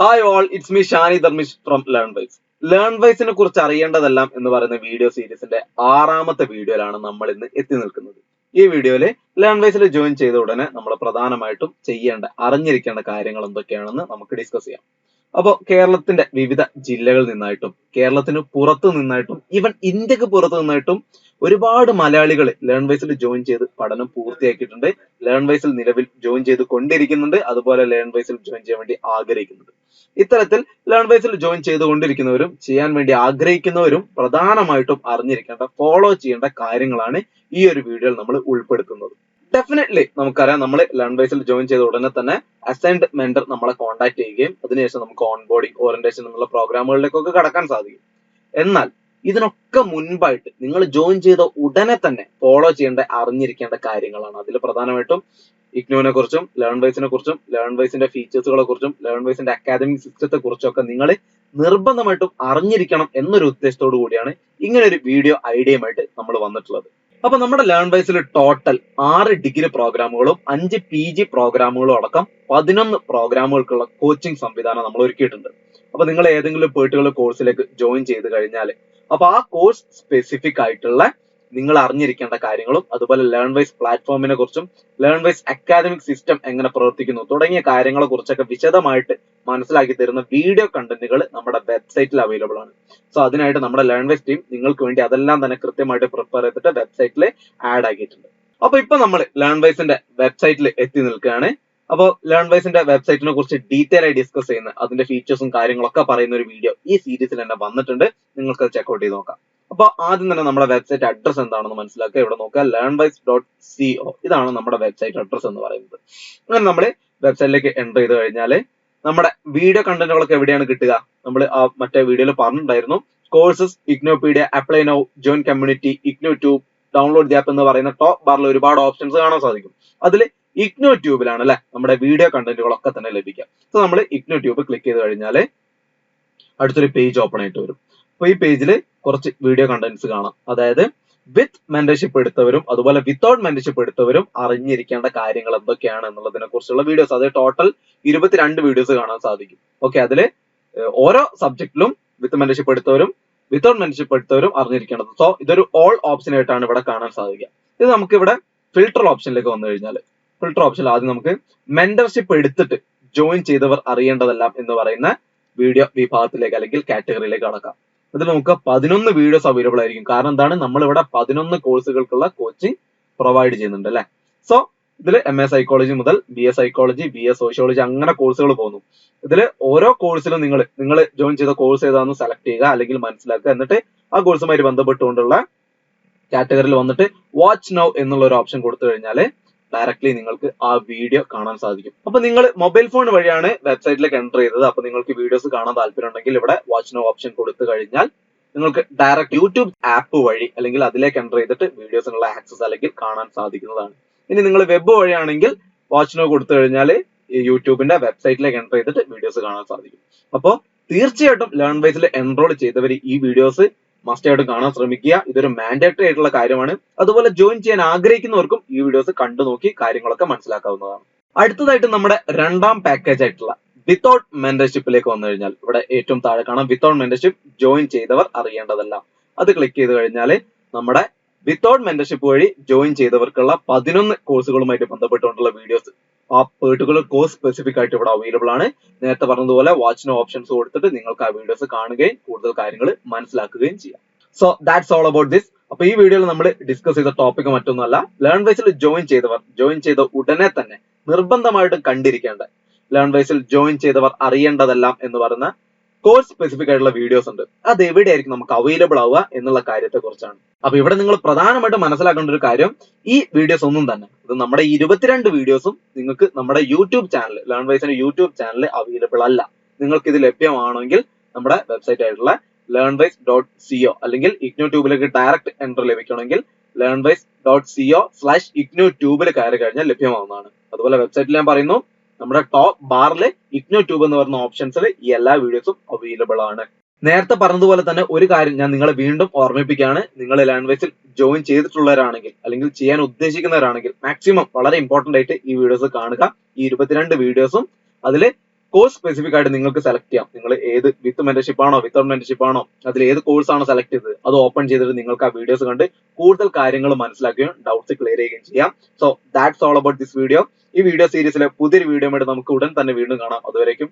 Hi all, it's me Shani Dharmish from Learnwise. ലേൺവൈസിനെ കുറിച്ച് അറിയേണ്ടതെല്ലാം എന്ന് പറയുന്ന വീഡിയോ സീരീസിന്റെ 6ാമത്തെ വീഡിയോയിലാണ് നമ്മൾ ഇന്ന് എത്തി നിൽക്കുന്നത്. ഈ വീഡിയോയില് ലേൺവൈസിൽ ജോയിൻ ചെയ്ത ഉടനെ നമ്മൾ പ്രധാനമായിട്ടും അറിഞ്ഞിരിക്കേണ്ട കാര്യങ്ങൾ എന്തൊക്കെയാണെന്ന് നമുക്ക് ഡിസ്കസ് ചെയ്യാം. അപ്പോൾ കേരളത്തിന്റെ വിവിധ ജില്ലകളിൽ നിന്നായിട്ടും കേരളത്തിന് പുറത്തു നിന്നായിട്ടും ഈവൻ ഇന്ത്യക്ക് പുറത്തു നിന്നായിട്ടും ഒരുപാട് മലയാളികൾ ലേൺവൈസിൽ ജോയിൻ ചെയ്ത് പഠനം പൂർത്തിയാക്കിയിട്ടുണ്ട്. ലേൺവൈസിൽ നിലവിൽ ജോയിൻ ചെയ്ത് കൊണ്ടിരിക്കുന്നുണ്ട്, അതുപോലെ ലേൺവൈസിൽ ജോയിൻ ചെയ്യാൻ വേണ്ടി ആഗ്രഹിക്കുന്നുണ്ട്. ഇത്തരത്തിൽ ലേൺവൈസിൽ ജോയിൻ ചെയ്തുകൊണ്ടിരിക്കുന്നവരും ചെയ്യാൻ വേണ്ടി ആഗ്രഹിക്കുന്നവരും പ്രധാനമായിട്ടും അറിഞ്ഞിരിക്കേണ്ട ഫോളോ ചെയ്യേണ്ട കാര്യങ്ങളാണ് ഈ ഒരു വീഡിയോയിൽ നമ്മൾ ഉൾപ്പെടുത്തുന്നത്. ഡെഫിനറ്റ്ലി നമുക്കറിയാം, നമ്മൾ ലേൺവൈസിൽ ജോയിൻ ചെയ്ത ഉടനെ തന്നെ അസൈൻഡ് മെന്റർ നമ്മളെ കോൺടാക്ട് ചെയ്യുകയും അതിനുശേഷം നമുക്ക് ഓൺ ബോർഡിംഗ് ഓറിയന്റേഷൻ എന്നുള്ള പ്രോഗ്രാമുകളിലേക്കൊക്കെ കടക്കാൻ സാധിക്കും. എന്നാൽ ഇതിനൊക്കെ മുൻപായിട്ട് നിങ്ങൾ ജോയിൻ ചെയ്ത ഉടനെ തന്നെ ഫോളോ ചെയ്യേണ്ട അറിഞ്ഞിരിക്കേണ്ട കാര്യങ്ങളാണ്. അതിൽ പ്രധാനമായിട്ടും ഇഗ്നോനെ കുറിച്ചും ലേൺവൈസിനെ കുറിച്ചും ലേൺവൈസിന്റെ ഫീച്ചേഴ്സുകളെ കുറിച്ചും ലേൺവൈസിന്റെ അക്കാദമിക് സിസ്റ്റത്തെ കുറിച്ചൊക്കെ നിങ്ങൾ നിർബന്ധമായിട്ടും അറിഞ്ഞിരിക്കണം എന്നൊരു ഉദ്ദേശത്തോടു കൂടിയാണ് ഇങ്ങനെ ഒരു വീഡിയോ ഐഡിയയുമായിട്ട് നമ്മൾ വന്നിട്ടുള്ളത്. അപ്പൊ നമ്മുടെ ലേൺവൈസിൽ ടോട്ടൽ 6 ഡിഗ്രി പ്രോഗ്രാമുകളും 5 PG പ്രോഗ്രാമുകളും അടക്കം 11 പ്രോഗ്രാമുകൾക്കുള്ള കോച്ചിങ് സംവിധാനം നമ്മൾ ഒരുക്കിയിട്ടുണ്ട്. അപ്പൊ നിങ്ങൾ ഏതെങ്കിലും പേർട്ടിക്കുലർ കോഴ്സിലേക്ക് ജോയിൻ ചെയ്ത് കഴിഞ്ഞാൽ അപ്പൊ ആ കോഴ്സ് സ്പെസിഫിക് ആയിട്ടുള്ള നിങ്ങൾ അറിഞ്ഞിരിക്കേണ്ട കാര്യങ്ങളും അതുപോലെ ലേൺവൈസ് പ്ലാറ്റ്ഫോമിനെ കുറിച്ചും ലേൺവൈസ് അക്കാദമിക് സിസ്റ്റം എങ്ങനെ പ്രവർത്തിക്കുന്നു തുടങ്ങിയ കാര്യങ്ങളെ കുറിച്ചൊക്കെ വിശദമായിട്ട് മനസ്സിലാക്കി തരുന്ന വീഡിയോ കണ്ടന്റുകൾ നമ്മുടെ വെബ്സൈറ്റിൽ അവൈലബിൾ ആണ്. സോ അതിനായിട്ട് നമ്മുടെ ലേൺവൈസ് ടീം നിങ്ങൾക്ക് വേണ്ടി അതെല്ലാം തന്നെ കൃത്യമായിട്ട് പ്രിപ്പയർ ചെയ്തിട്ട് വെബ്സൈറ്റിൽ ആഡ് ആക്കിയിട്ടുണ്ട്. അപ്പൊ ഇപ്പൊ നമ്മൾ ലേൺവൈസിന്റെ വെബ്സൈറ്റിൽ എത്തി നിൽക്കുകയാണ്. അപ്പോൾ ലേൺവൈസിന്റെ വെബ്സൈറ്റിനെ കുറിച്ച് ഡീറ്റെയിൽ ആയി ഡിസ്കസ് ചെയ്യുന്ന അതിന്റെ ഫീച്ചേഴ്സും കാര്യങ്ങളൊക്കെ പറയുന്ന ഒരു വീഡിയോ ഈ സീരീസിൽ തന്നെ വന്നിട്ടുണ്ട്. നിങ്ങൾക്ക് ചെക്ക്ഔട്ട് ചെയ്ത് നോക്കാം. അപ്പൊ ആദ്യം തന്നെ നമ്മുടെ വെബ്സൈറ്റ് അഡ്രസ് എന്താണെന്ന് മനസ്സിലാക്കുക. ഇവിടെ നോക്കുക, learnwise.co. ഇതാണ് നമ്മുടെ വെബ്സൈറ്റ് അഡ്രസ് എന്ന് പറയുന്നത്. അങ്ങനെ നമ്മൾ വെബ്സൈറ്റിലേക്ക് എൻ്റർ ചെയ്ത് കഴിഞ്ഞാൽ നമ്മുടെ വീഡിയോ കണ്ടന്റുകളൊക്കെ എവിടെയാണ് കിട്ടുക? നമ്മൾ ആ മറ്റേ വീഡിയോയിൽ പറഞ്ഞിട്ടുണ്ടായിരുന്നു. Courses, Ignopedia, apply now, join community, IGNOU tube, download the app എന്ന് പറയുന്ന ടോപ്പ് ബാറിൽ ഒരുപാട് ഓപ്ഷൻസ് കാണാൻ സാധിക്കും. അതിൽ ഇഗ്നോ ട്യൂബിലാണ് അല്ലെ നമ്മുടെ വീഡിയോ കണ്ടന്റുകളൊക്കെ തന്നെ ലഭിക്കുക. സോ നമ്മൾ ഇഗ്നോ ട്യൂബ് ക്ലിക്ക് ചെയ്ത് കഴിഞ്ഞാൽ അടുത്തൊരു പേജ് ഓപ്പൺ ആയിട്ട് വരും. അപ്പൊ ഈ പേജിൽ കുറച്ച് വീഡിയോ കണ്ടന്റ്സ് കാണാം. അതായത് വിത്ത് മെന്റർഷിപ്പ് എടുത്തവരും അതുപോലെ വിത്തൗട്ട് മെന്റർഷിപ്പ് എടുത്തവരും അറിഞ്ഞിരിക്കേണ്ട കാര്യങ്ങൾ എന്തൊക്കെയാണ് എന്നുള്ളതിനെ കുറിച്ചുള്ള വീഡിയോസ്. അത് ടോട്ടൽ 22 വീഡിയോസ് കാണാൻ സാധിക്കും. ഓക്കെ, അതിൽ ഓരോ സബ്ജക്റ്റിലും വിത്ത് മെന്റർഷിപ്പ് എടുത്തവരും വിത്തൗട്ട് മെന്റർഷിപ്പ് എടുത്തവരും അറിഞ്ഞിരിക്കേണ്ടത്. സോ ഇതൊരു ഓൾ ഓപ്ഷൻ ആയിട്ടാണ് ഇവിടെ കാണാൻ സാധിക്കുക. ഇത് നമുക്ക് ഇവിടെ ഫിൽട്ടർ ഓപ്ഷനിലേക്ക് വന്നു കഴിഞ്ഞാൽ ഫിൽട്ടർ ഓപ്ഷനിൽ ആദ്യം നമുക്ക് മെന്റർഷിപ്പ് എടുത്തിട്ട് ജോയിൻ ചെയ്തവർ അറിയേണ്ടതെല്ലാം എന്ന് പറയുന്ന വീഡിയോ വിഭാഗത്തിലേക്ക് അല്ലെങ്കിൽ കാറ്റഗറിയിലേക്ക് കടക്കാം. അതിൽ നമുക്ക് 11 വീഡിയോസ് അവൈലബിൾ ആയിരിക്കും. കാരണം എന്താണ്, നമ്മളിവിടെ 11 കോഴ്സുകൾക്കുള്ള കോച്ചിങ് പ്രൊവൈഡ് ചെയ്യുന്നുണ്ട് അല്ലെ. സോ ഇതിൽ MA സൈക്കോളജി മുതൽ BA സൈക്കോളജി, BA സോഷ്യോളജി അങ്ങനെ കോഴ്സുകൾ പോകുന്നു. ഇതിൽ ഓരോ കോഴ്സിലും നിങ്ങൾ ജോയിൻ ചെയ്ത കോഴ്സ് ഏതാണെന്ന് സെലക്ട് ചെയ്യുക അല്ലെങ്കിൽ മനസ്സിലാക്കുക. എന്നിട്ട് ആ കോഴ്സുമായി ബന്ധപ്പെട്ടുകൊണ്ടുള്ള കാറ്റഗറിയിൽ വന്നിട്ട് വാച്ച് നൗ എന്നുള്ള ഒരു ഓപ്ഷൻ കൊടുത്തു കഴിഞ്ഞാൽ ഡയറക്ട്ലി നിങ്ങൾക്ക് ആ വീഡിയോ കാണാൻ സാധിക്കും. അപ്പൊ നിങ്ങൾ മൊബൈൽ ഫോൺ വഴിയാണ് വെബ്സൈറ്റിലേക്ക് എൻ്റർ ചെയ്തത്. അപ്പൊ നിങ്ങൾക്ക് വീഡിയോസ് കാണാൻ താല്പര്യം ഉണ്ടെങ്കിൽ ഇവിടെ വാച്ച് നൗ ഓപ്ഷൻ കൊടുത്തു കഴിഞ്ഞാൽ നിങ്ങൾക്ക് ഡയറക്റ്റ് യൂട്യൂബ് ആപ്പ് വഴി അല്ലെങ്കിൽ അതിലേക്ക് എൻ്റർ ചെയ്തിട്ട് വീഡിയോസിനുള്ള ആക്സസ് അല്ലെങ്കിൽ കാണാൻ സാധിക്കുന്നതാണ്. ഇനി നിങ്ങൾ വെബ് വഴിയാണെങ്കിൽ വാച്ച് നൗ കൊടുത്തു കഴിഞ്ഞാൽ യൂട്യൂബിന്റെ വെബ്സൈറ്റിലേക്ക് എൻ്റർ ചെയ്തിട്ട് വീഡിയോസ് കാണാൻ സാധിക്കും. അപ്പോൾ തീർച്ചയായിട്ടും ലേൺവൈസിൽ എൻറോൾ ചെയ്തവർ ഈ വീഡിയോസ് മസ്റ്റ് ആയിട്ട് കാണാൻ ശ്രമിക്കുക. ഇതൊരു മാൻഡേറ്ററി ആയിട്ടുള്ള കാര്യമാണ്. അതുപോലെ ജോയിൻ ചെയ്യാൻ ആഗ്രഹിക്കുന്നവർക്കും ഈ വീഡിയോസ് കണ്ടു നോക്കി കാര്യങ്ങളൊക്കെ മനസ്സിലാക്കാവുന്നതാണ്. അടുത്തതായിട്ട് നമ്മുടെ രണ്ടാം പാക്കേജ് ആയിട്ടുള്ള വിത്തൗട്ട് മെന്റർഷിപ്പിലേക്ക് വന്നു കഴിഞ്ഞാൽ ഇവിടെ ഏറ്റവും താഴെ കാണാം വിത്തൗട്ട് മെന്റർഷിപ്പ് ജോയിൻ ചെയ്തവർ അറിയേണ്ടതെല്ലാം. അത് ക്ലിക്ക് ചെയ്ത് കഴിഞ്ഞാൽ നമ്മുടെ വിത്തൗട്ട് മെന്റർഷിപ്പ് വഴി ജോയിൻ ചെയ്തവർക്കുള്ള 11 കോഴ്സുകളുമായിട്ട് ബന്ധപ്പെട്ടുകൊണ്ടുള്ള വീഡിയോസ് ആ പെർട്ടിക്കുലർ കോഴ്സ് സ്പെസിഫിക് ആയിട്ട് ഇവിടെ അവൈലബിൾ ആണ്. നേരത്തെ പറഞ്ഞതുപോലെ വാച്ച് നോ ഓപ്ഷൻസ് കൊടുത്തിട്ട് നിങ്ങൾക്ക് ആ വീഡിയോസ് കാണുകയും കൂടുതൽ കാര്യങ്ങൾ മനസ്സിലാക്കുകയും ചെയ്യാം. So that's all about this. അപ്പൊ ഈ വീഡിയോയിൽ നമ്മൾ ഡിസ്കസ് ചെയ്ത ടോപ്പിക് മറ്റൊന്നുമല്ല, ലേൺവൈസിൽ ജോയിൻ ചെയ്ത ഉടനെ തന്നെ നിർബന്ധമായിട്ടും കണ്ടിരിക്കേണ്ട ലേൺവൈസിൽ ജോയിൻ ചെയ്തവർ അറിയേണ്ടതെല്ലാം എന്ന് പറയുന്ന കോഴ്സ് സ്പെസിഫിക് ആയിട്ടുള്ള വീഡിയോസ് ഉണ്ട്. അത് എവിടെയായിരിക്കും നമുക്ക് അവൈലബിൾ ആവുക എന്നുള്ള കാര്യത്തെ കുറിച്ചാണ്. അപ്പൊ ഇവിടെ നിങ്ങൾ പ്രധാനമായിട്ടും മനസ്സിലാക്കേണ്ട ഒരു കാര്യം, ഈ വീഡിയോസ് ഒന്നും തന്നെ ഇത് നമ്മുടെ 22 വീഡിയോസും നിങ്ങൾക്ക് നമ്മുടെ യൂട്യൂബ് ചാനൽ ലേൺവൈസിന്റെ യൂട്യൂബ് ചാനൽ അവൈലബിൾ അല്ല. നിങ്ങൾക്ക് ഇത് ലഭ്യമാണെങ്കിൽ നമ്മുടെ വെബ്സൈറ്റ് ആയിട്ടുള്ള learnwise.co അല്ലെങ്കിൽ ഇഗ്നോ ട്യൂബിലേക്ക് ഡയറക്റ്റ് എൻട്രി ലഭിക്കണമെങ്കിൽ learnwise.co/ഇഗ്നോ ട്യൂബിൽ കയറി കഴിഞ്ഞാൽ ലഭ്യമാവുന്നതാണ്. അതുപോലെ വെബ്സൈറ്റിൽ ഞാൻ പറയുന്നു, നമ്മുടെ ടോപ്പ് ബാറിൽ ഇഗ്നോ ട്യൂബ് എന്ന് പറയുന്ന ഓപ്ഷൻസിൽ ഈ എല്ലാ വീഡിയോസും അവൈലബിൾ ആണ്. നേരത്തെ പറഞ്ഞതുപോലെ തന്നെ ഒരു കാര്യം ഞാൻ നിങ്ങളെ വീണ്ടും ഓർമ്മിപ്പിക്കുകയാണ്. നിങ്ങൾ ലേൺവൈസിൽ ജോയിൻ ചെയ്തിട്ടുള്ളവരാണെങ്കിൽ അല്ലെങ്കിൽ ചെയ്യാൻ ഉദ്ദേശിക്കുന്നവരാണെങ്കിൽ മാക്സിമം വളരെ ഇമ്പോർട്ടന്റ് ആയിട്ട് ഈ വീഡിയോസ് കാണുക. ഈ 22 വീഡിയോസും അതിൽ കോഴ്സ് സ്പെസിഫിക് ആയിട്ട് നിങ്ങൾക്ക് സെലക്ട് ചെയ്യാം. നിങ്ങൾ ഏത് വിത്ത് മെന്റർഷിപ്പ് ആണോ വിത്തൗട്ട് മെന്റർഷിപ്പ് ആണോ അതിൽ ഏത് കോഴ്സ് ആണ് സെലക്ട് ചെയ്തത് അത് ഓപ്പൺ ചെയ്തിട്ട് നിങ്ങൾക്ക് ആ വീഡിയോസ് കണ്ട് കൂടുതൽ കാര്യങ്ങൾ മനസ്സിലാക്കുകയും ഡൗട്ട്സ് ക്ലിയർ ചെയ്യുകയും ചെയ്യാം. So that's all about this video. ഈ വീഡിയോ സീരീസിലെ പുതിയൊരു വീഡിയോ ആയിട്ട് നമുക്ക് ഉടൻ തന്നെ വീണ്ടും കാണാം. അതുവരേക്കും